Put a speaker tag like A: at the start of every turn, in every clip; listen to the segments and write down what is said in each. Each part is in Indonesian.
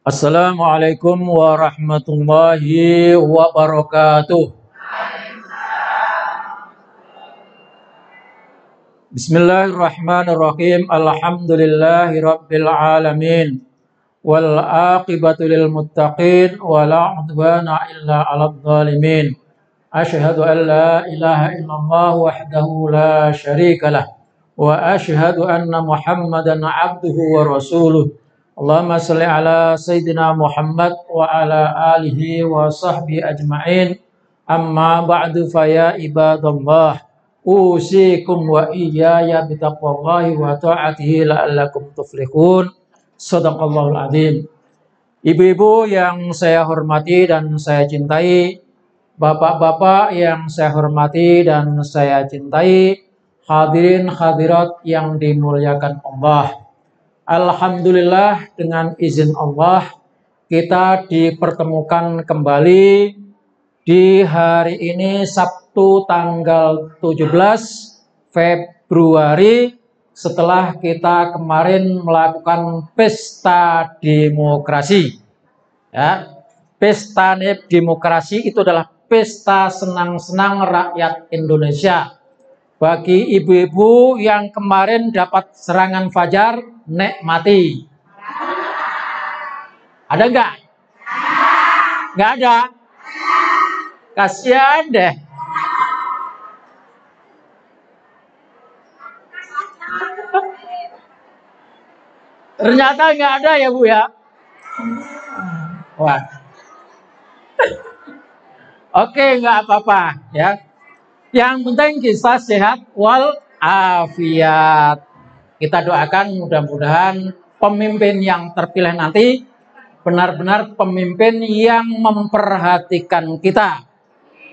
A: Assalamualaikum warahmatullahi wabarakatuh. Bismillahirrahmanirrahim. Alhamdulillahi rabbil alamin. Wal aqibatu lil muttaqin wa la udwana illa 'alal zalimin. Asyhadu an la ilaha illallah wahdahu la syarikalah wa asyhadu anna Muhammadan 'abduhu wa rasuluh. Allahumma shalli ala sayyidina Muhammad wa ala alihi wa sahbihi ajma'in. Amma ba'du fa ya ibadallah, usikum wa iyaya bitaqwallahi wa ta'atihi la'allakum tuflihun. Shadaqallahul azim. Ibu-ibu yang saya hormati dan saya cintai, bapak-bapak yang saya hormati dan saya cintai, hadirin hadirat yang dimuliakan Allah. Alhamdulillah, dengan izin Allah kita dipertemukan kembali di hari ini Sabtu tanggal 17 Februari setelah kita kemarin melakukan pesta demokrasi. Ya, pesta demokrasi itu adalah pesta senang-senang rakyat Indonesia. Bagi ibu-ibu yang kemarin dapat serangan fajar, nikmati. Ada enggak? Enggak ada? Kasihan deh. Ternyata enggak ada ya Bu ya? Wah. Oke, enggak apa-apa ya. Yang penting kita sehat wal afiat. Kita doakan mudah-mudahan pemimpin yang terpilih nanti benar-benar pemimpin yang memperhatikan kita,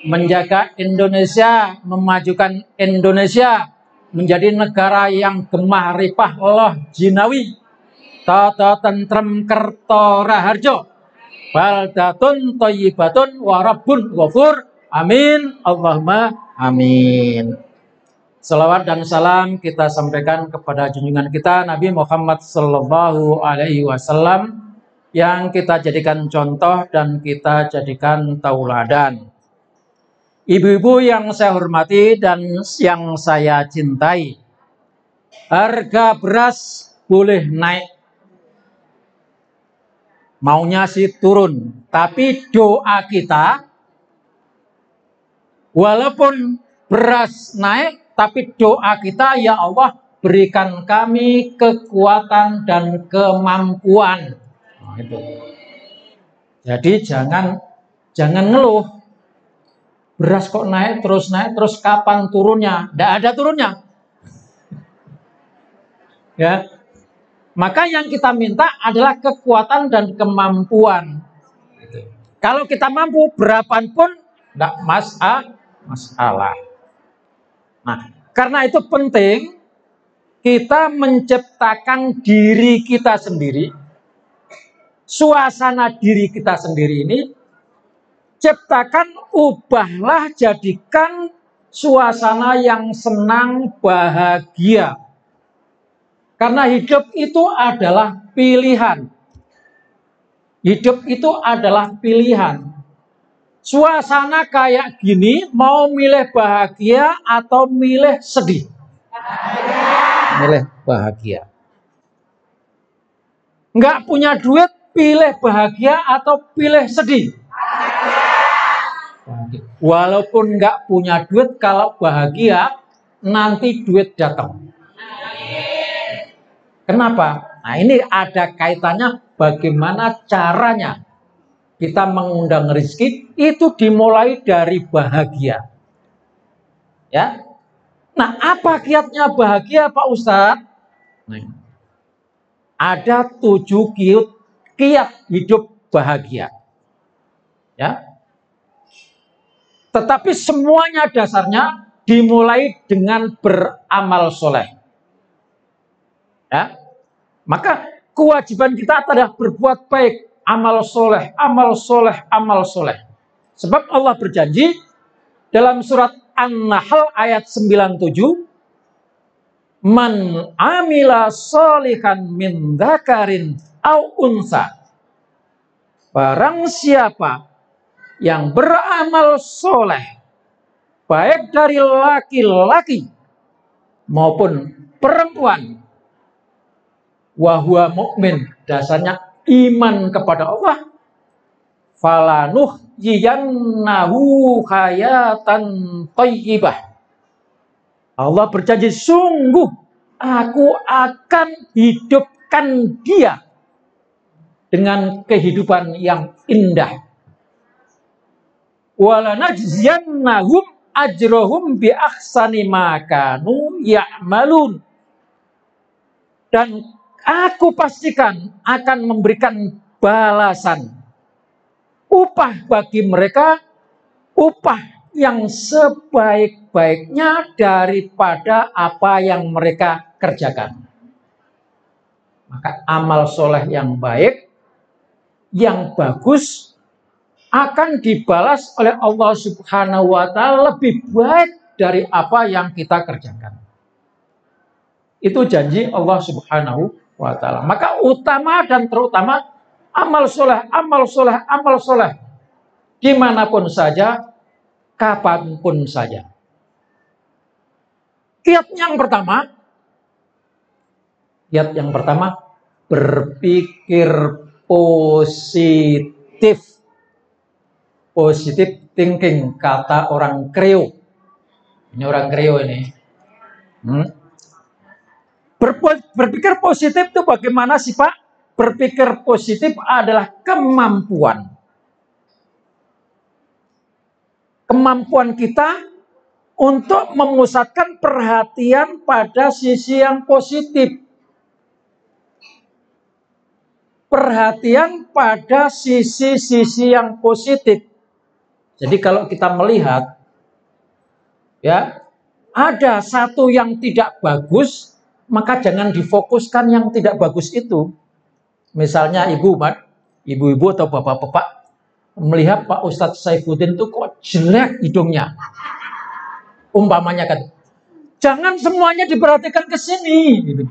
A: menjaga Indonesia, memajukan Indonesia menjadi negara yang gemah ripah loh jinawi, tata tentrem kerto raharjo, baldatun thayyibatun wa rabbun ghafur. Amin. Allahumma amin. Salawat dan salam kita sampaikan kepada junjungan kita Nabi Muhammad Sallallahu Alaihi Wasallam yang kita jadikan contoh dan kita jadikan tauladan. Ibu-ibu yang saya hormati dan yang saya cintai, harga beras boleh naik, maunya sih turun, tapi doa kita walaupun beras naik, tapi doa kita, ya Allah berikan kami kekuatan dan kemampuan. Nah, itu. Jadi jangan ngeluh. Beras kok naik terus kapan turunnya? Tidak ada turunnya. Ya. Maka yang kita minta adalah kekuatan dan kemampuan. Kalau kita mampu berapapun tidak masalah. Nah, karena itu penting kita menciptakan diri kita sendiri, suasana diri kita sendiri ini, ciptakan, ubahlah, jadikan suasana yang senang, bahagia. Karena hidup itu adalah pilihan. Hidup itu adalah pilihan. Suasana kayak gini, mau milih bahagia atau milih sedih? Milih bahagia. Nggak punya duit, pilih bahagia atau pilih sedih? Walaupun nggak punya duit, kalau bahagia, nanti duit datang. Kenapa? Nah, ini ada kaitannya bagaimana caranya kita mengundang rezeki, itu dimulai dari bahagia. Ya. Nah, apa kiatnya bahagia Pak Ustadz? Nah, ada 7 kiat hidup bahagia. Ya. Tetapi semuanya dasarnya dimulai dengan beramal soleh. Ya. Maka kewajiban kita adalah berbuat baik. Amal soleh, amal soleh, amal soleh. Sebab Allah berjanji dalam surat An-Nahl ayat 97, Man amila sholihan min dzakarin au unsa Barang siapa yang beramal soleh, baik dari laki-laki maupun perempuan, wahwa mukmin, dasarnya iman kepada Allah, falanuh yiyannahu hayatan thayyibah. Allah berjanji, sungguh aku akan hidupkan dia dengan kehidupan yang indah. Walanajziyannahum ajrohum bi ahsani ma kanu ya'malun. Dan aku pastikan akan memberikan balasan, upah bagi mereka, upah yang sebaik-baiknya daripada apa yang mereka kerjakan. Maka amal soleh yang baik, yang bagus, akan dibalas oleh Allah Subhanahu wa Ta'ala lebih baik dari apa yang kita kerjakan. Itu janji Allah Subhanahu wa Ta'ala. Maka utama dan terutama amal soleh, amal soleh, amal soleh, dimanapun saja, kapanpun saja. Kiat yang pertama, berpikir positif. Positive thinking, kata orang Kreo. Ini orang Kreo ini. Berpikir positif itu bagaimana sih Pak? Berpikir positif adalah kemampuan. Kemampuan kita untuk memusatkan perhatian pada sisi yang positif. Perhatian pada sisi-sisi yang positif. Jadi kalau kita melihat, ya, ada satu yang tidak bagus, maka jangan difokuskan yang tidak bagus itu. Misalnya ibu-ibu atau bapak-bapak melihat Pak Ustadz Saifuddin itu kok jelek hidungnya. Umpamanya kan, jangan semuanya diperhatikan ke sini. Gitu.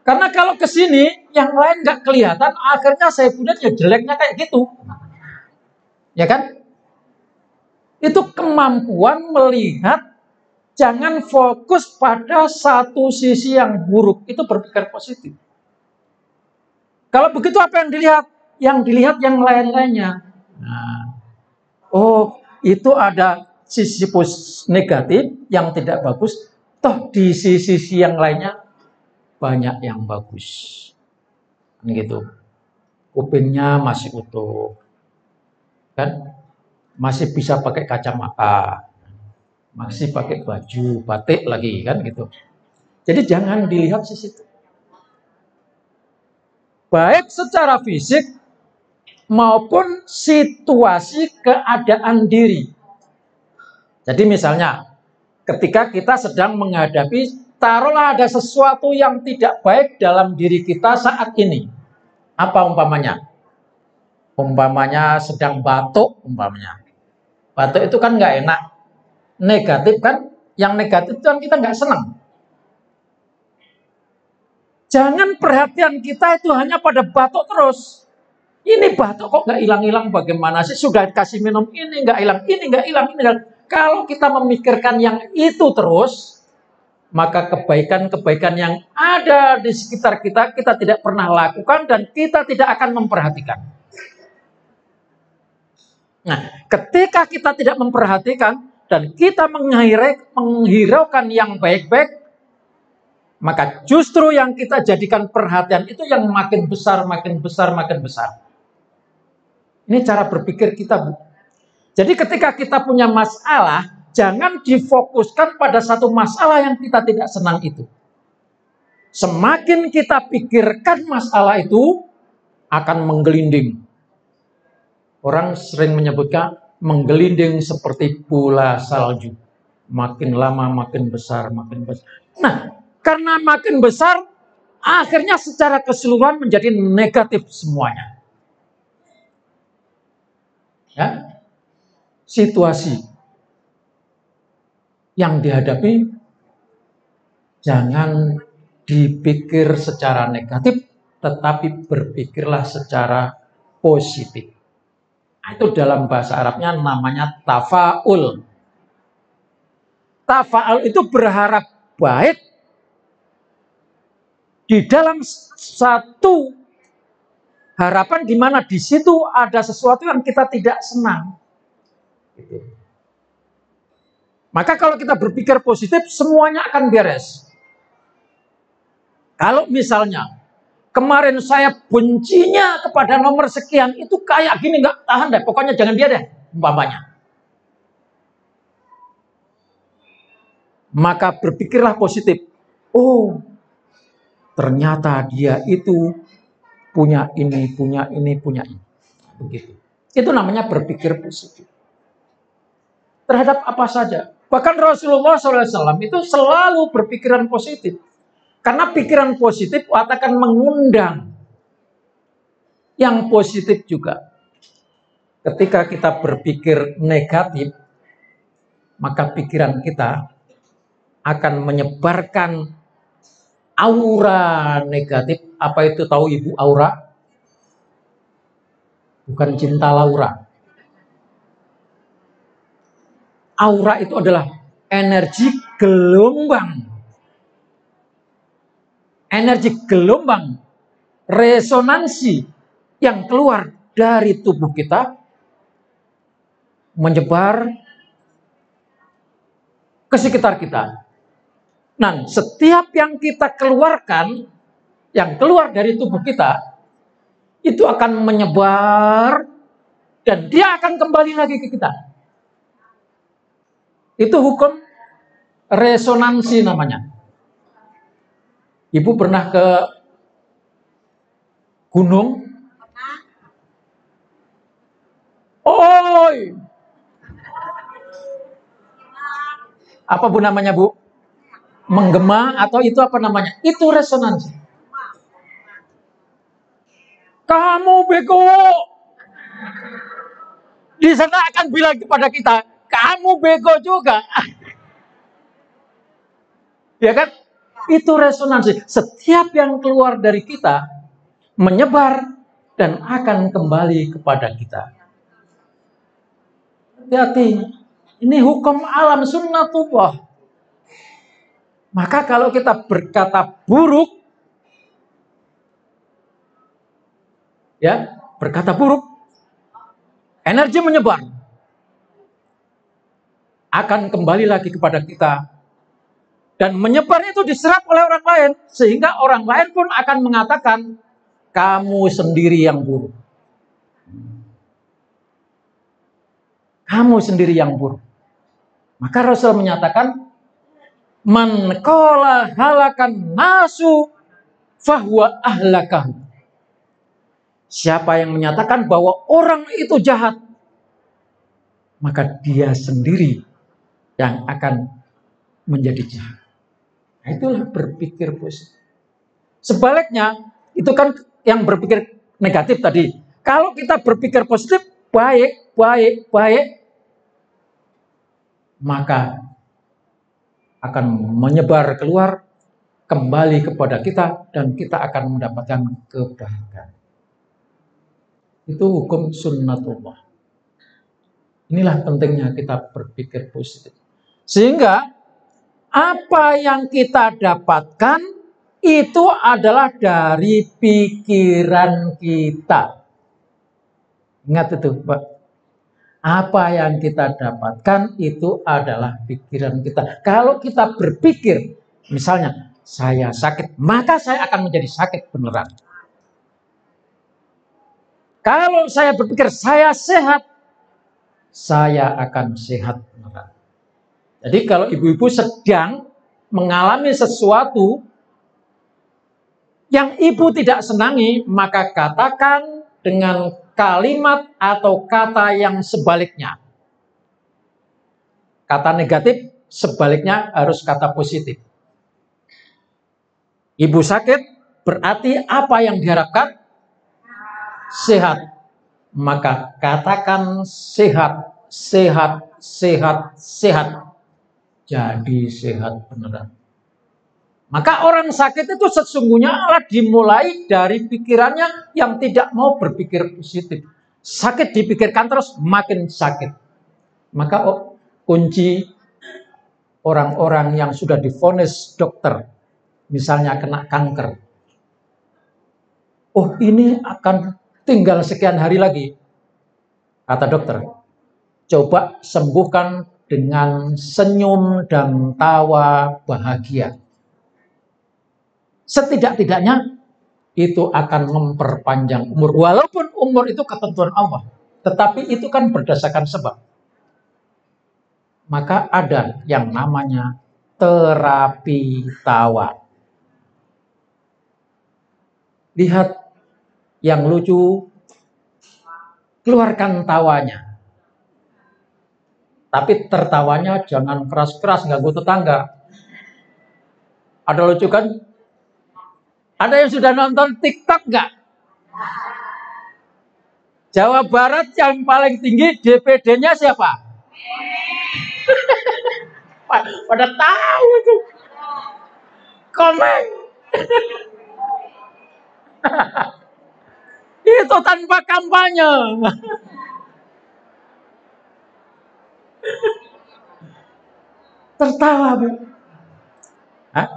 A: Karena kalau ke sini, yang lain nggak kelihatan, akhirnya Saifuddin ya jeleknya kayak gitu. Ya kan? Itu kemampuan melihat, jangan fokus pada satu sisi yang buruk. Itu berpikir positif. Kalau begitu apa yang dilihat? Yang dilihat yang lain-lainnya. Nah, oh, itu ada sisi negatif yang tidak bagus. Toh di sisi yang lainnya banyak yang bagus. Gitu. Kupingnya masih utuh. Kan? Masih bisa pakai kacamata. Masih pakai baju batik lagi kan gitu. Jadi jangan dilihat sisi itu. Baik secara fisik maupun situasi keadaan diri. Jadi misalnya ketika kita sedang menghadapi, taruhlah ada sesuatu yang tidak baik dalam diri kita saat ini. Apa umpamanya? Umpamanya sedang batuk umpamanya. Batuk itu kan nggak enak. Negatif kan? Yang negatif itu kan kita nggak senang. Jangan perhatian kita itu hanya pada batuk terus. Ini batuk kok nggak hilang-hilang, bagaimana sih? Sudah kasih minum ini nggak hilang, ini nggak hilang, ini nggak. Kalau kita memikirkan yang itu terus, maka kebaikan-kebaikan yang ada di sekitar kita, kita tidak pernah lakukan dan kita tidak akan memperhatikan. Nah, ketika kita tidak memperhatikan dan kita menghiraukan yang baik-baik, maka justru yang kita jadikan perhatian itu yang makin besar, makin besar, makin besar. Ini cara berpikir kita, Bu. Jadi ketika kita punya masalah, jangan difokuskan pada satu masalah yang kita tidak senang itu. Semakin kita pikirkan masalah itu, akan menggelinding. Orang sering menyebutkan menggelinding seperti bola salju. Makin lama makin besar, makin besar. Nah, karena makin besar, akhirnya secara keseluruhan menjadi negatif semuanya. Ya, situasi yang dihadapi jangan dipikir secara negatif, tetapi berpikirlah secara positif. Nah, itu dalam bahasa Arabnya namanya tafa'ul. Tafa'ul itu berharap baik di dalam satu harapan di mana di situ ada sesuatu yang kita tidak senang. Maka kalau kita berpikir positif, semuanya akan beres. Kalau misalnya kemarin saya bencinya kepada nomor sekian, itu kayak gini, nggak tahan deh, pokoknya jangan dia deh, umpamanya. Maka berpikirlah positif. Oh, ternyata dia itu punya ini, punya ini, punya ini. Begitu. Itu namanya berpikir positif. Terhadap apa saja. Bahkan Rasulullah SAW itu selalu berpikiran positif. Karena pikiran positif akan mengundang yang positif juga. Ketika kita berpikir negatif, maka pikiran kita akan menyebarkan aura negatif. Apa itu tahu Ibu aura? Bukan cinta Laura. Aura itu adalah energi gelombang. Energi gelombang resonansi yang keluar dari tubuh kita menyebar ke sekitar kita. Nah, setiap yang kita keluarkan, yang keluar dari tubuh kita, itu akan menyebar dan dia akan kembali lagi ke kita. Itu hukum resonansi namanya. Ibu pernah ke gunung? Oi! Apa Bu namanya, Bu? Menggema atau itu apa namanya? Itu resonansi. Kamu bego. Di sana akan bilang kepada kita, kamu bego juga. Ya kan? Itu resonansi. Setiap yang keluar dari kita menyebar dan akan kembali kepada kita. Hati-hati. Ini hukum alam sunnatullah. Maka kalau kita berkata buruk, ya, berkata buruk, energi menyebar. Akan kembali lagi kepada kita. Dan menyebar itu diserap oleh orang lain. Sehingga orang lain pun akan mengatakan, kamu sendiri yang buruk. Kamu sendiri yang buruk. Maka Rasul menyatakan, man qala halakan nasu fahuwa ahlakahu. Siapa yang menyatakan bahwa orang itu jahat, maka dia sendiri yang akan menjadi jahat. Nah, itulah berpikir positif. Sebaliknya, itu kan yang berpikir negatif tadi. Kalau kita berpikir positif, baik, baik, baik, maka akan menyebar keluar, kembali kepada kita, dan kita akan mendapatkan kebaikan. Itu hukum sunnatullah. Inilah pentingnya kita berpikir positif. Sehingga apa yang kita dapatkan itu adalah dari pikiran kita. Ingat itu, Pak. Apa yang kita dapatkan itu adalah pikiran kita. Kalau kita berpikir, misalnya, saya sakit, maka saya akan menjadi sakit beneran. Kalau saya berpikir saya sehat, saya akan sehat beneran. Jadi kalau ibu-ibu sedang mengalami sesuatu yang ibu tidak senangi, maka katakan dengan kalimat atau kata yang sebaliknya. Kata negatif, sebaliknya harus kata positif. Ibu sakit, berarti apa yang diharapkan? Sehat. Maka katakan sehat, sehat, sehat, sehat. Jadi sehat beneran. Maka orang sakit itu sesungguhnya dimulai dari pikirannya yang tidak mau berpikir positif. Sakit dipikirkan terus makin sakit. Maka kunci orang-orang yang sudah divonis dokter, misalnya kena kanker. Oh, ini akan tinggal sekian hari lagi. Kata dokter, coba sembuhkan dengan senyum dan tawa bahagia. Setidak-tidaknya itu akan memperpanjang umur. Walaupun umur itu ketentuan Allah, tetapi itu kan berdasarkan sebab. Maka ada yang namanya terapi tawa. Lihat yang lucu, keluarkan tawanya. Tapi tertawanya jangan keras-keras, ganggu tetangga. Ada lucu kan? Ada yang sudah nonton TikTok nggak? Jawa Barat yang paling tinggi DPD-nya siapa? Pada tahu itu. Komen. Itu tanpa kampanye. Tertawa, Bu.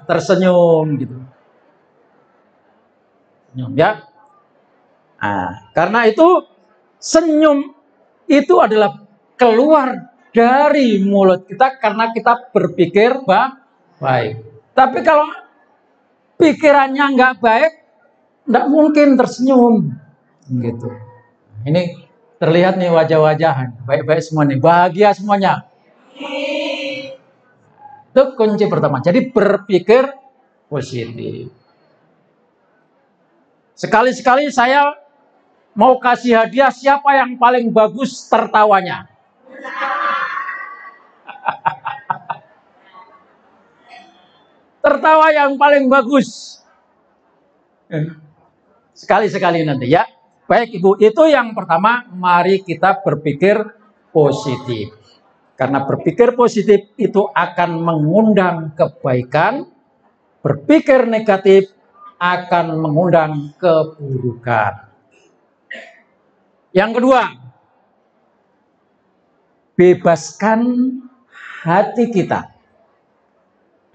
A: Tersenyum gitu. Senyum ya. Karena itu senyum itu adalah keluar dari mulut kita karena kita berpikir baik. Tapi kalau pikirannya nggak baik, nggak mungkin tersenyum. Gitu. Ini terlihat nih wajah-wajahan, baik-baik semua nih, bahagia semuanya. Itu kunci pertama. Jadi berpikir positif. Sekali-sekali saya mau kasih hadiah, siapa yang paling bagus tertawanya? Tertawa yang paling bagus. Sekali-sekali nanti ya. Baik Ibu, itu yang pertama, mari kita berpikir positif. Karena berpikir positif itu akan mengundang kebaikan, berpikir negatif akan mengundang keburukan. Yang kedua, bebaskan hati kita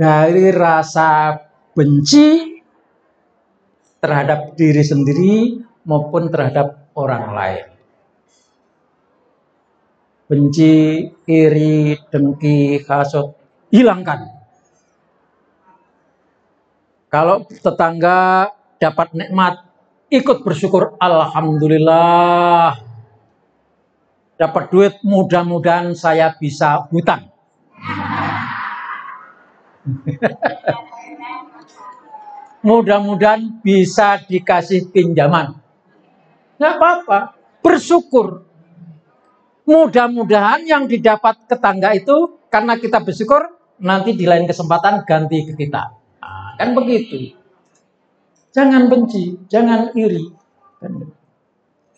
A: dari rasa benci terhadap diri sendiri maupun terhadap orang lain. Benci, iri, dengki, hasut, hilangkan. Kalau tetangga dapat nikmat, ikut bersyukur, alhamdulillah. Dapat duit, mudah-mudahan saya bisa hutang. Mudah-mudahan bisa dikasih pinjaman. Nggak apa-apa, bersyukur. Mudah-mudahan yang didapat tetangga itu karena kita bersyukur, nanti di lain kesempatan ganti ke kita. Kan begitu. Jangan benci, jangan iri.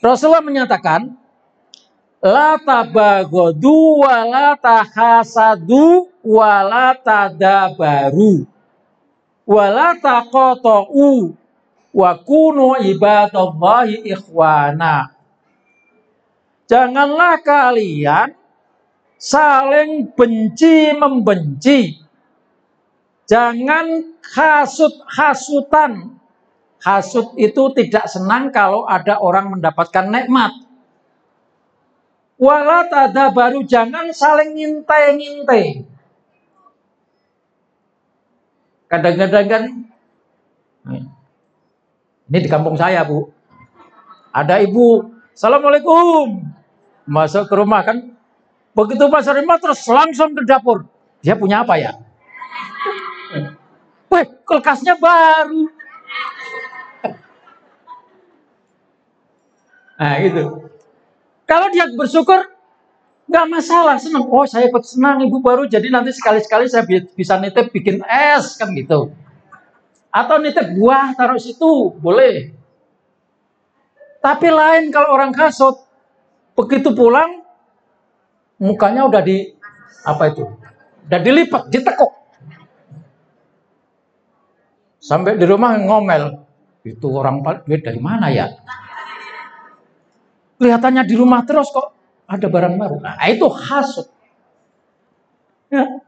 A: Rasulullah menyatakan, la tabaghadu wa la tahasadu wa la tadabaru wa la taqata'u wa kunu ibadallahi ikhwana. Janganlah kalian saling benci-membenci. Jangan hasut-hasutan. Hasut itu tidak senang kalau ada orang mendapatkan nikmat. Wala tadabaru, jangan saling ngintai-ngintai. Kadang-kadang kan, ini di kampung saya, Bu. Ada ibu, assalamualaikum. Masuk ke rumah kan, begitu masuk rumah terus langsung ke dapur. Dia punya apa ya? Wih, kulkasnya baru. Nah gitu. Kalau dia bersyukur, nggak masalah, senang. Oh, saya ikut senang ibu baru, jadi nanti sekali-sekali saya bisa nitip bikin es kan gitu. Atau nitip buah taruh situ, boleh. Tapi lain kalau orang kasut, begitu pulang, mukanya udah udah dilipat, ditekuk. Sampai di rumah ngomel, itu orang duit dari mana ya? Kelihatannya di rumah terus kok ada barang baru. Nah, itu hasud. Ya.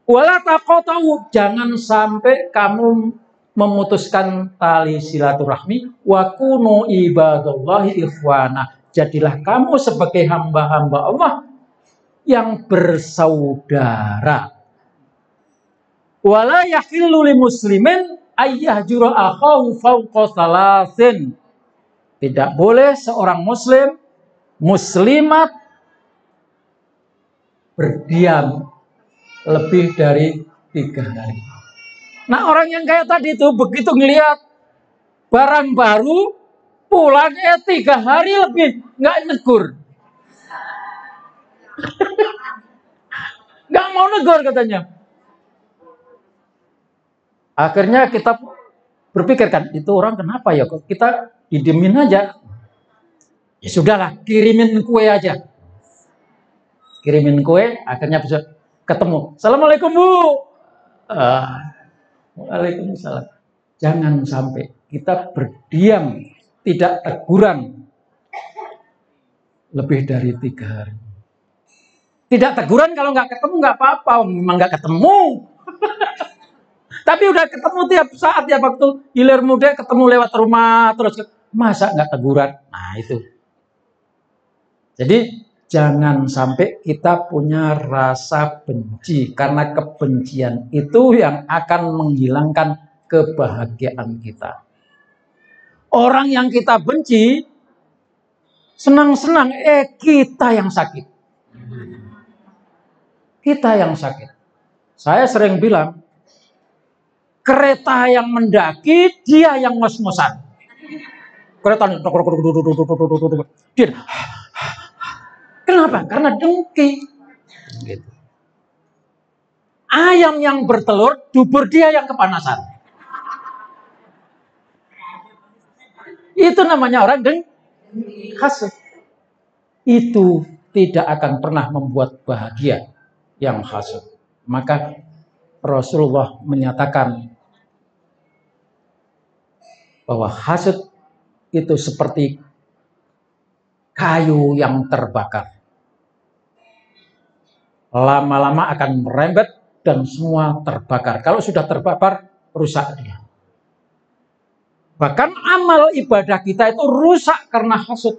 A: Wala taqata'u, jangan sampai kamu memutuskan tali silaturahmi. Wa kunu ibadallahi ikhwana. Jadilah kamu sebagai hamba-hamba Allah yang bersaudara. Wala yahillu lil muslimin ayyahjura akhahu fawqa salasin. Tidak boleh seorang muslim, muslimat berdiam lebih dari 3 hari. Nah, orang yang kayak tadi itu begitu ngelihat barang baru, pulangnya 3 hari lebih, nggak negur. Nggak mau negur katanya. Akhirnya kita berpikirkan, itu orang kenapa ya? Kok kita didiemin aja? Ya sudahlah, kirimin kue aja. Kirimin kue, akhirnya bisa ketemu. Assalamualaikum Bu. Waalaikumsalam. Jangan sampai kita berdiam, tidak teguran lebih dari 3 hari. Tidak teguran kalau nggak ketemu nggak apa-apa, memang nggak ketemu. Tapi udah ketemu tiap saat ya, waktu hilir muda ketemu lewat rumah terus, masa nggak teguran? Nah itu. Jadi jangan sampai kita punya rasa benci, karena kebencian itu yang akan menghilangkan kebahagiaan kita. Orang yang kita benci senang-senang, kita yang sakit. Kita yang sakit. Saya sering bilang, kereta yang mendaki, dia yang ngos-ngosan. Kereta dia. Kenapa? Karena dengki. Gitu. Ayam yang bertelur, dubur dia yang kepanasan. Itu namanya orang dengki. Hasud. Itu tidak akan pernah membuat bahagia yang hasud. Maka Rasulullah menyatakan bahwa hasud itu seperti kayu yang terbakar. Lama-lama akan merembet dan semua terbakar. Kalau sudah terbakar, rusak dia. Bahkan amal ibadah kita itu rusak karena hasud.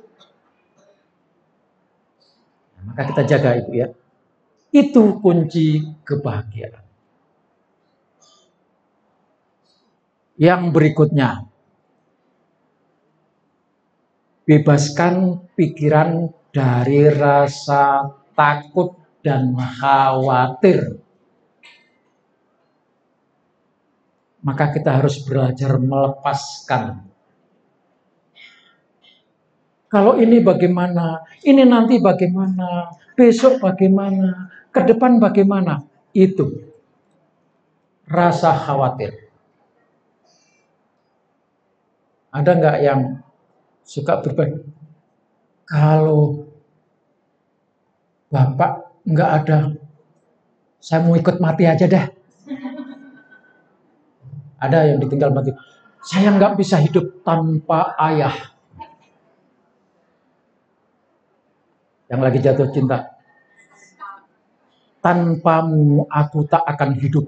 A: Maka kita jaga itu ya. Itu kunci kebahagiaan. Yang berikutnya, bebaskan pikiran dari rasa takut dan khawatir. Maka kita harus belajar melepaskan. Kalau ini bagaimana? Ini nanti bagaimana? Besok bagaimana? Ke depan bagaimana? Itu rasa khawatir. Ada nggak yang suka berbagi? Kalau Bapak nggak ada, saya mau ikut mati aja deh. Ada yang ditinggal mati. Saya nggak bisa hidup tanpa ayah. Yang lagi jatuh cinta. Tanpamu aku tak akan hidup.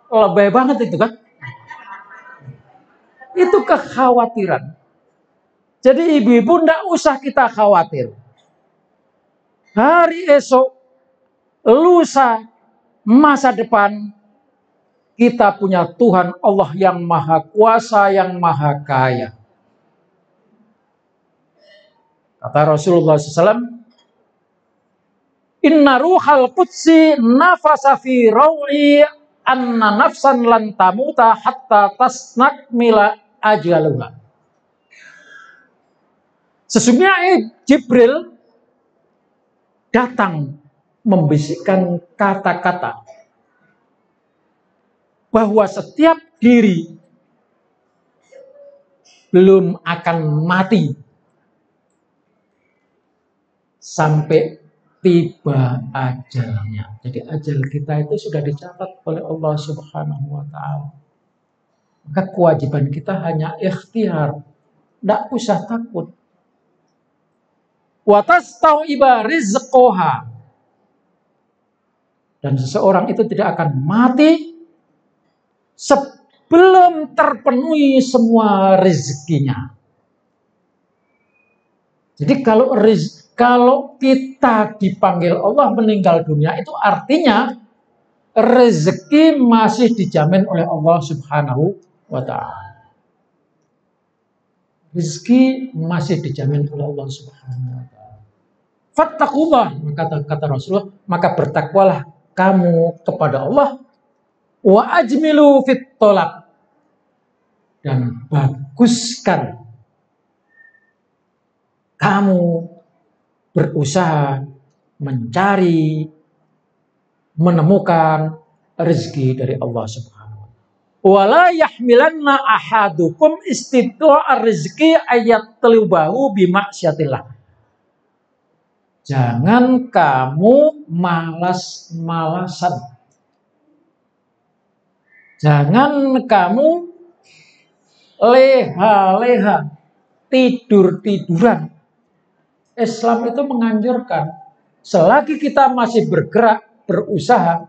A: Lebay banget itu kan. Itu kekhawatiran. Jadi ibu-ibu enggak usah kita khawatir. Hari esok, lusa, masa depan, kita punya Tuhan Allah yang maha kuasa, yang maha kaya. Kata Rasulullah SAW, Inna ruhal qudsi nafasa fi raw'i anna nafsan lan tamuta hatta tasnakmila ajaluha. Sesungguhnya Jibril datang membisikkan kata-kata bahwa setiap diri belum akan mati sampai tiba ajalnya. Jadi ajal kita itu sudah dicatat oleh Allah Subhanahu wa taala. Maka kewajiban kita hanya ikhtiar, tidak usah takut. Wa tastau'iba rizqoha. Dan seseorang itu tidak akan mati sebelum terpenuhi semua rezekinya. Jadi kalau kita dipanggil Allah meninggal dunia, itu artinya rezeki masih dijamin oleh Allah Subhanahu wa ta'ala. Rezeki masih dijamin oleh Allah Subhanahu wa ta'ala. Fattaqullah, kata Rasulullah, maka bertakwalah kamu kepada Allah, wa ajmilu fit tolab, dan baguskan kamu berusaha mencari, menemukan rezeki dari Allah Subhanahu wa ta'ala. Wala yahmilanna ahadukum istita'a rizki ayat telubahu bimaksyatillah. Jangan kamu malas-malasan. Jangan kamu leha-leha, tidur-tiduran. Islam itu menganjurkan, selagi kita masih bergerak, berusaha,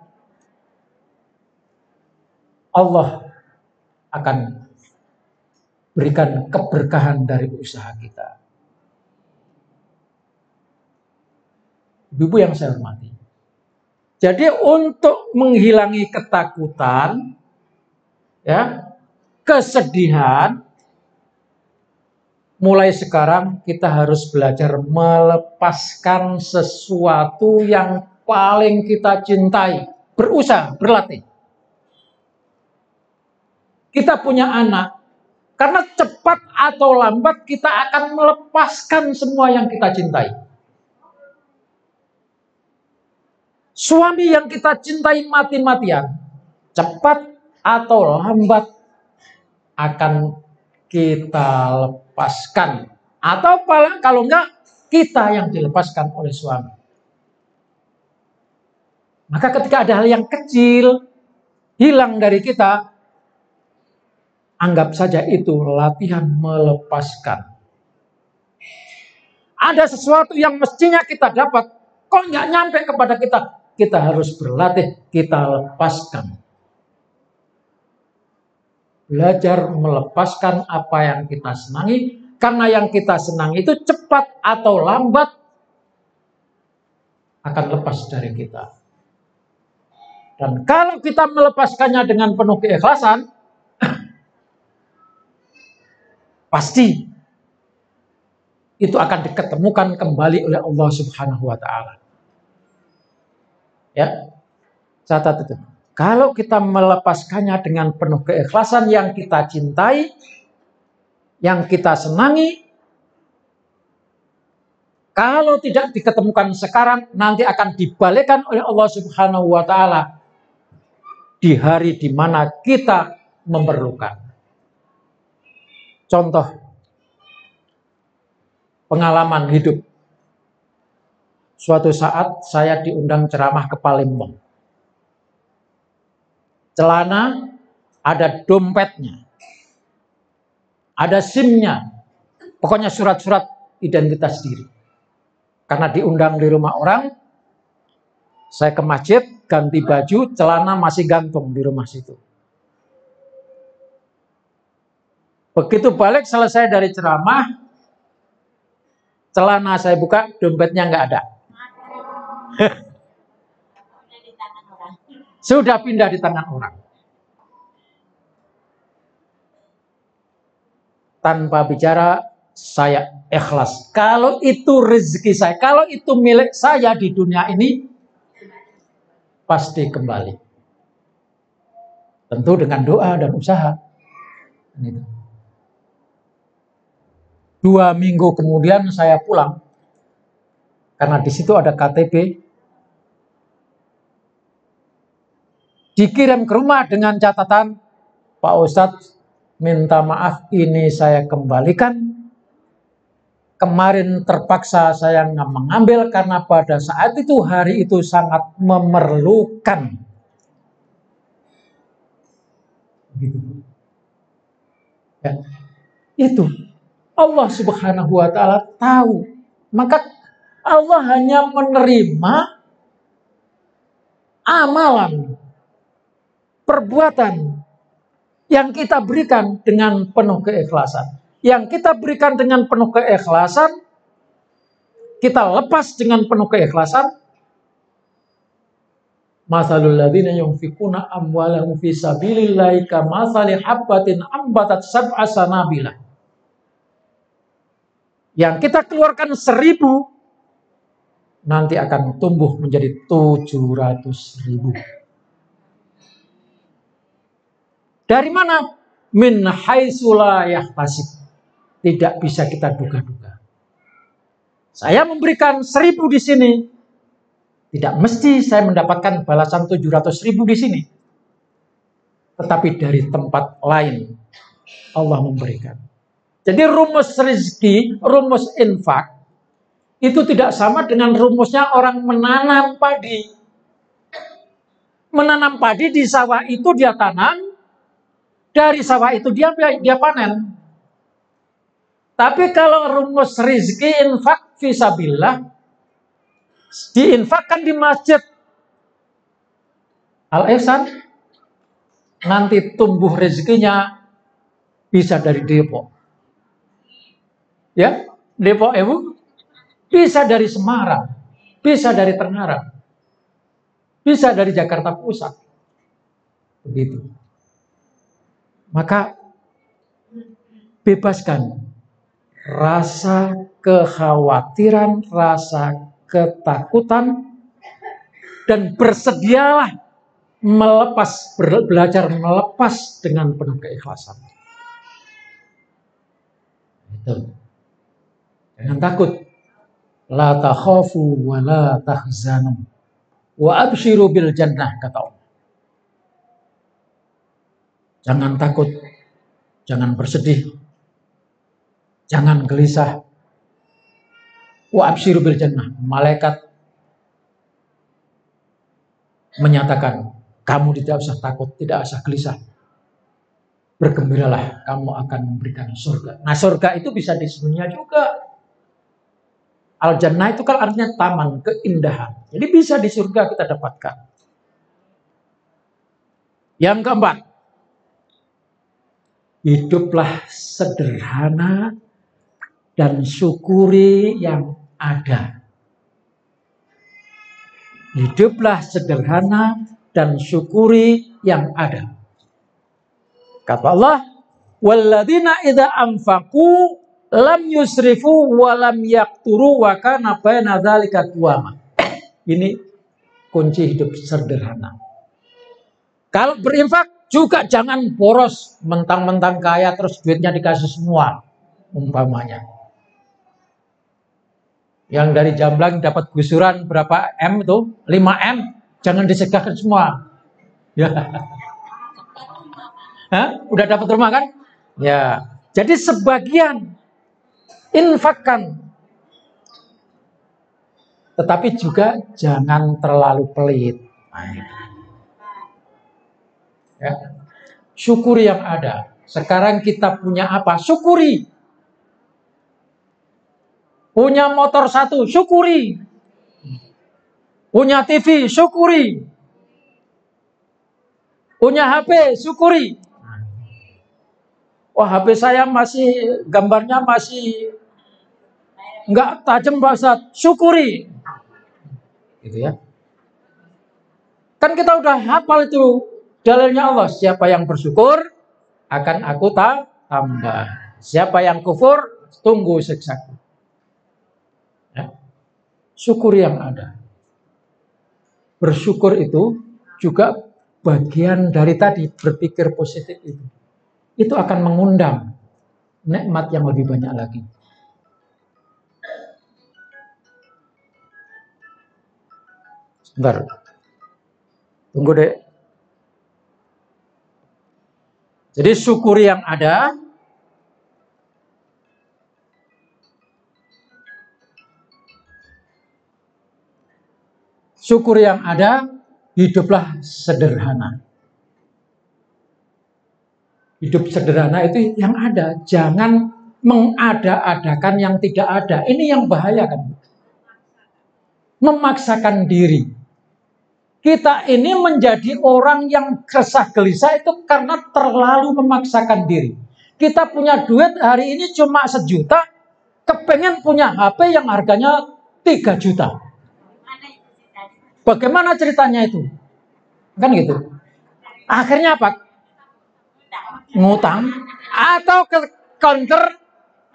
A: Allah akan berikan keberkahan dari usaha kita. Ibu yang saya hormati. Jadi untuk menghilangi ketakutan, ya, kesedihan, mulai sekarang kita harus belajar melepaskan sesuatu yang paling kita cintai. Berusaha, berlatih. Kita punya anak, karena cepat atau lambat kita akan melepaskan semua yang kita cintai. Suami yang kita cintai mati-matian, cepat atau lambat akan kita lepaskan. Atau kalau enggak, kita yang dilepaskan oleh suami. Maka ketika ada hal yang kecil hilang dari kita, anggap saja itu latihan melepaskan. Ada sesuatu yang mestinya kita dapat, kok nggak nyampe kepada kita, kita harus berlatih, kita lepaskan. Belajar melepaskan apa yang kita senangi, karena yang kita senangi itu cepat atau lambat akan lepas dari kita. Dan kalau kita melepaskannya dengan penuh keikhlasan, pasti itu akan diketemukan kembali oleh Allah Subhanahu wa ta'ala. Ya, catat itu. Kalau kita melepaskannya dengan penuh keikhlasan, yang kita cintai, yang kita senangi, kalau tidak diketemukan sekarang, nanti akan dibalikkan oleh Allah Subhanahu wa ta'ala di hari di mana kita memerlukan. Contoh pengalaman hidup. Suatu saat saya diundang ceramah ke Palembang. Celana ada dompetnya, ada SIM-nya, pokoknya surat-surat identitas diri. Karena diundang di rumah orang, saya ke masjid, ganti baju, celana masih gantung di rumah situ. Begitu balik selesai dari ceramah, celana saya buka, dompetnya nggak ada. Sudah pindah di tangan orang. Tanpa bicara, saya ikhlas. Kalau itu rezeki saya, kalau itu milik saya di dunia ini, pasti kembali. Tentu dengan doa dan usaha. 2 minggu kemudian saya pulang. Karena di situ ada KTP. Dikirim ke rumah dengan catatan, Pak Ustadz minta maaf, ini saya kembalikan kemarin terpaksa saya mengambil karena pada saat itu hari itu sangat memerlukan. Gitu. Ya, itu Allah Subhanahu wa taala tahu. Maka Allah hanya menerima amalan, perbuatan yang kita berikan dengan penuh keikhlasan. Yang kita berikan dengan penuh keikhlasan, kita lepas dengan penuh keikhlasan. Mathalul ladzina yunfikuna amwalahum fi sabilillahi kamathali habbatin ambatat sab'a sanabila. Yang kita keluarkan 1.000 nanti akan tumbuh menjadi 700.000. Dari mana? Min haitsu la yahtasib. Tidak bisa kita duga-duga. Saya memberikan 1.000 di sini. Tidak mesti saya mendapatkan balasan 700.000 di sini. Tetapi dari tempat lain Allah memberikan. Jadi rumus rezeki, rumus infak itu tidak sama dengan rumusnya orang menanam padi. Menanam padi di sawah itu dia tanam, dari sawah itu dia panen. Tapi kalau rumus rezeki infak fisabilillah diinfakkan di masjid Al-Ihsan, nanti tumbuh rezekinya bisa dari Depok. Ya, Depok Ibu, bisa dari Semarang, bisa dari Tangerang, bisa dari Jakarta Pusat. Begitu. Maka bebaskan rasa kekhawatiran, rasa ketakutan, dan bersedialah belajar melepas dengan penuh keikhlasan. Itu. Jangan takut. La takhafu wa la tahzanu wa abshiru bil jannah, kata Allah. Jangan takut, jangan bersedih, jangan gelisah. Wa abshiru bil jannah. Malaikat menyatakan, kamu tidak usah takut, tidak usah gelisah. Bergembiralah, kamu akan memberikan surga. Nah, surga itu bisa di dunia juga. Al-Jannah itu kan artinya taman, keindahan. Jadi bisa di surga kita dapatkan. Yang keempat, hiduplah sederhana dan syukuri yang ada. Hiduplah sederhana dan syukuri yang ada. Kata Allah, walladzina idza anfaqu lam yusrifu wa lam yaqturu wa kana baina dzalika qawama. Ini kunci hidup sederhana. Kalau berinfak juga jangan boros, mentang-mentang kaya terus duitnya dikasih semua, umpamanya. Yang dari Jamblang dapat gusuran berapa M itu? 5 M, jangan disegahkan semua. Ya. Hah? Udah dapat rumah kan? Ya. Jadi sebagian infakkan. Tetapi juga jangan terlalu pelit. Ya. Syukuri yang ada. Sekarang kita punya apa? Syukuri. Punya motor 1, syukuri. Punya TV, syukuri. Punya HP, syukuri. Wah, HP saya masih, gambarnya masih nggak tajam, Pak Ustadz. Syukuri. Gitu ya. Kan kita udah hafal itu dalilnya Allah. Siapa yang bersyukur, akan aku tambah. Siapa yang kufur, tunggu siksaku. Ya. Syukur yang ada. Bersyukur itu juga bagian dari tadi, berpikir positif itu. Itu akan mengundang nikmat yang lebih banyak lagi. Sebentar. Tunggu deh. Jadi syukuri yang ada. syukur yang ada, hiduplah sederhana. Hidup sederhana itu yang ada, jangan mengada-adakan yang tidak ada. Ini yang bahaya kan. Memaksakan diri. Kita ini menjadi orang yang kesah gelisah itu karena terlalu memaksakan diri. Kita punya duit hari ini cuma 1 juta, kepengen punya HP yang harganya 3 juta. Bagaimana ceritanya itu? Kan gitu. Akhirnya apa? Ngutang atau ke counter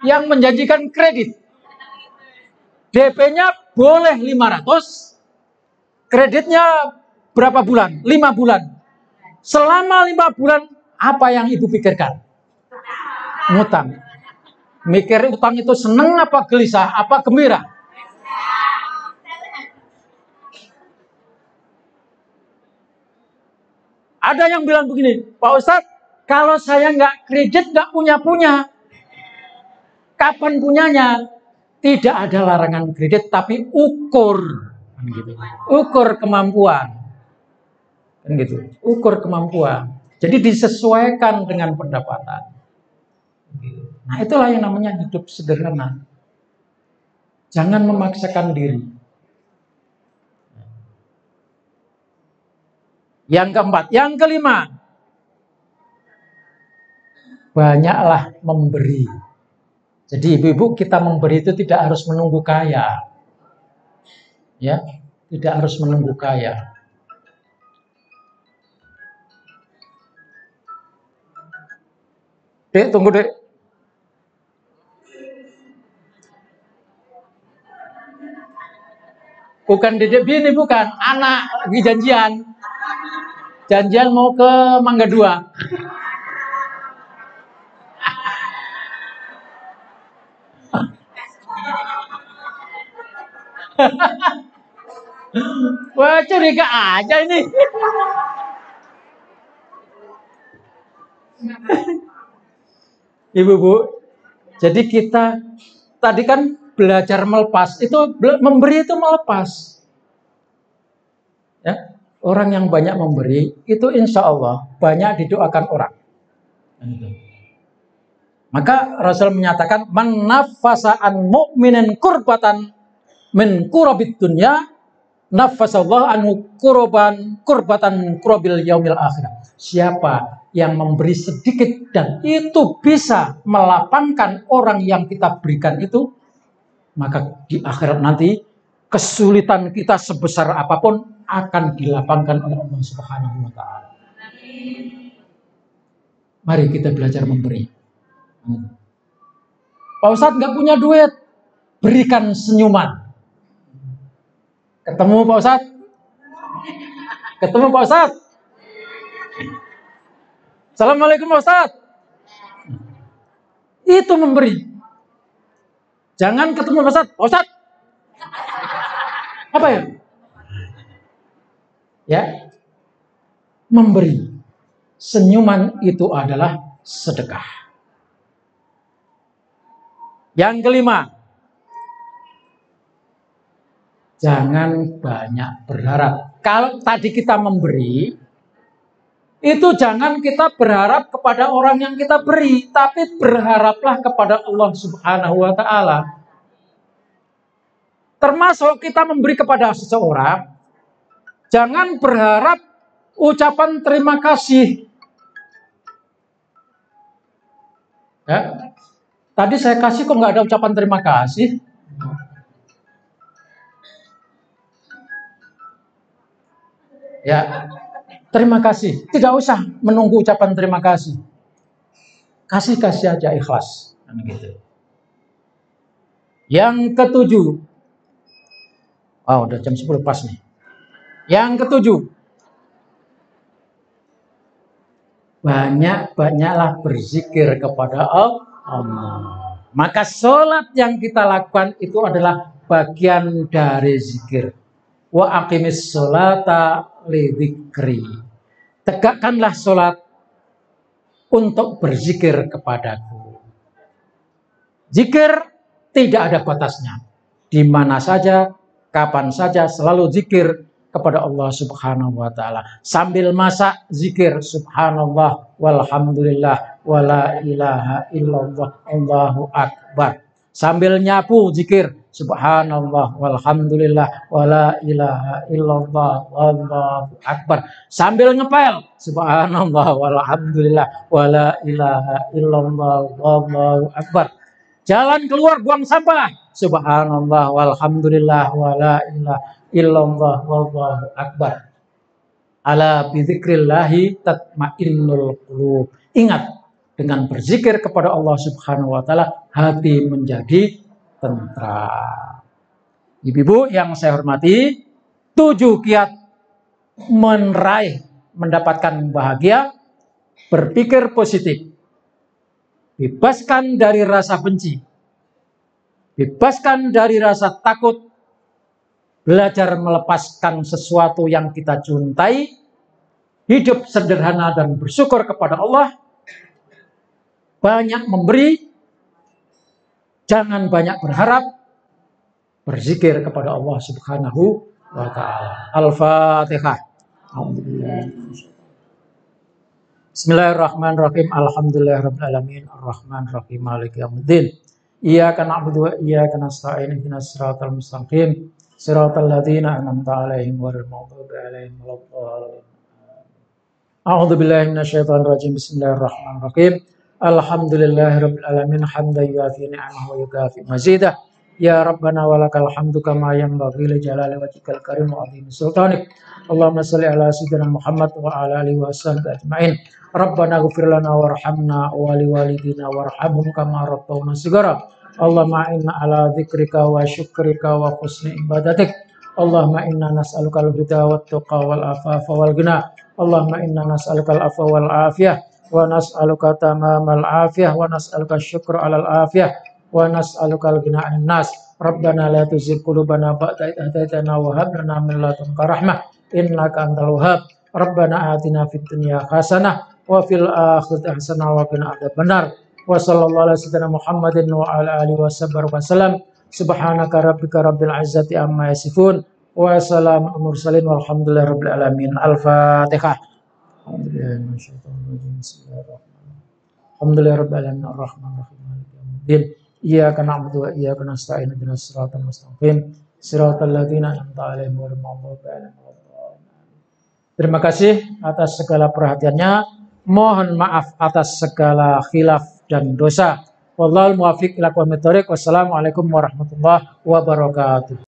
A: yang menjanjikan kredit. DP-nya boleh 500, kreditnya berapa bulan? 5 bulan. Selama 5 bulan, apa yang ibu pikirkan? Ngutang. Mikir utang itu seneng apa gelisah, apa gembira? Ada yang bilang begini, Pak Ustadz, kalau saya nggak kredit, nggak punya-punya. Kapan punyanya? Tidak ada larangan kredit, tapi ukur. Ukur kemampuan. Kan gitu. Ukur kemampuan. Jadi disesuaikan dengan pendapatan. Nah, itulah yang namanya hidup sederhana. Jangan memaksakan diri. Yang keempat, yang kelima, banyaklah memberi. Jadi ibu-ibu, kita memberi itu tidak harus menunggu kaya. Ya, tidak harus menunggu kaya. Dek, tunggu dek. Bukan dedek bini, bukan. Anak lagi janjian. Janjian mau ke Mangga 2. Wah, curiga aja ini. Ibu-ibu, jadi kita tadi kan belajar melepas, itu memberi itu melepas. Ya, orang yang banyak memberi itu insya Allah banyak didoakan orang. Maka Rasul menyatakan, man nafasa an mu'minin kurbatan min kurabid dunya, nafasallahu anhu kurbatan kurabil yaumil akhirah. Siapa yang memberi sedikit dan itu bisa melapangkan orang yang kita berikan itu, maka di akhirat nanti kesulitan kita sebesar apapun akan dilapangkan oleh Allah Subhanahu wa taala. Mari kita belajar memberi. Pak Ustadz nggak punya duit, berikan senyuman. Ketemu Pak Ustadz? Ketemu Pak Ustadz? Assalamualaikum Pak Ustadz. Itu memberi. Jangan ketemu Pak Ustadz. Pak Ustadz. Apa ya? Ya. Memberi. Senyuman itu adalah sedekah. Yang kelima, jangan banyak berharap. Kalau tadi kita memberi, itu jangan kita berharap kepada orang yang kita beri, tapi berharaplah kepada Allah Subhanahu wa taala. Termasuk kita memberi kepada seseorang, jangan berharap ucapan terima kasih. Ya. Tadi saya kasih kok nggak ada ucapan terima kasih. Ya, terima kasih. Tidak usah menunggu ucapan terima kasih. Kasih-kasih aja ikhlas. Gitu. Yang ketujuh. Oh, udah jam 10 pas nih. Yang ketujuh. Banyak-banyaklah berzikir kepada Allah. Maka sholat yang kita lakukan itu adalah bagian dari zikir. Wa aqimis sholata lidzikri. Tegakkanlah sholat untuk berzikir kepadaku. Zikir tidak ada batasnya. Di mana saja, kapan saja, selalu zikir. kepada Allah Subhanahu wa taala. Sambil masak zikir subhanallah walhamdulillah wala ilaha illallah Allahu akbar. Sambil nyapu zikir subhanallah walhamdulillah wala ilaha illallah wallahu akbar. Sambil ngepel subhanallah walhamdulillah wala ilaha illallah wallahu akbar. Jalan keluar buang sampah subhanallah walhamdulillah wala ilaha illallah wallahu akbar. Ala bidzikrillahi tatmainnul qulub. Ingat, dengan berzikir kepada Allah Subhanahu wa taala hati menjadi tentram. Ibu-ibu yang saya hormati, 7 kiat mendapatkan bahagia: berpikir positif, bebaskan dari rasa benci, bebaskan dari rasa takut, belajar melepaskan sesuatu yang kita cintai, hidup sederhana dan bersyukur kepada Allah, banyak memberi, jangan banyak berharap, berzikir kepada Allah Subhanahu wa taala. Al-Fatihah. Bismillahirrahmanirrahim. Alhamdulillahirabbil alamin, arrahmanirrahim, maliki yaumiddin. Iyyaka na'budu wa iyyaka nasta'in, ihdinas siratal mustaqim, siratal ladzina an'amta 'alaihim ghairil maghdubi 'alaihim waladdallin. A'udzu billahi minasyaitonir rajim. Bismillahirrahmanirrahim. Alhamdulillahirabbil alamin, hamdan yuafi ni'amahu wa yukafi mazidah. Ya Rabbana walakal hamdu kama yanbaghi li jalali wajhikal karim wa 'azimi sultanik. Allahumma shalli ala sayyidina Muhammad wa ala alihi wa sahbihi ajmain. Rabbana ighfir lana warhamna wa liwalidina warhamhum kama rabbawna shighara. Allahumma inna ala dzikrika wa syukrika wa husni ibadatik. Allahumma inna nas'aluka al-huda wat tuqa wal afafa wal ghina. Allahumma inna nas'aluka al-afwa wal afiyah wa nas'aluka tamamal afiyah wa nas'aluka syukra 'alal afiyah wa nas'aluka al-ghina 'anil nas. Rabbana la tuzigh qulubana ba'da idh hadaytana wa hab lana min ladunka rahmah innaka antal wahhab. Rabbana atina fid dunya hasanah wa fil akhirati hasanah wa qina adzabannar. Wa sallallahu ala sayyidina Muhammadin wa ala alihi wasallam. Subhanaka rabbika rabbil izzati amma yasifun wa salamun mursalin walhamdulillahi rabbil alamin. Al-Fatihah. Alhamdulillahi rabbil alamin, arrahmanirrahim, maliki yaumiddin. Iyyaka na'budu wa iyyaka nasta'in, ihdinas siratal mustaqim, siratal ladzina an'amta 'alaihim ghairil maghdubi 'alaihim waladdallin. Terima kasih atas segala perhatiannya. Mohon maaf atas segala khilaf dan dosa. Wallahul muwaffiq ila aqwamit thoriq. Wassalamualaikum warahmatullahi wabarakatuh.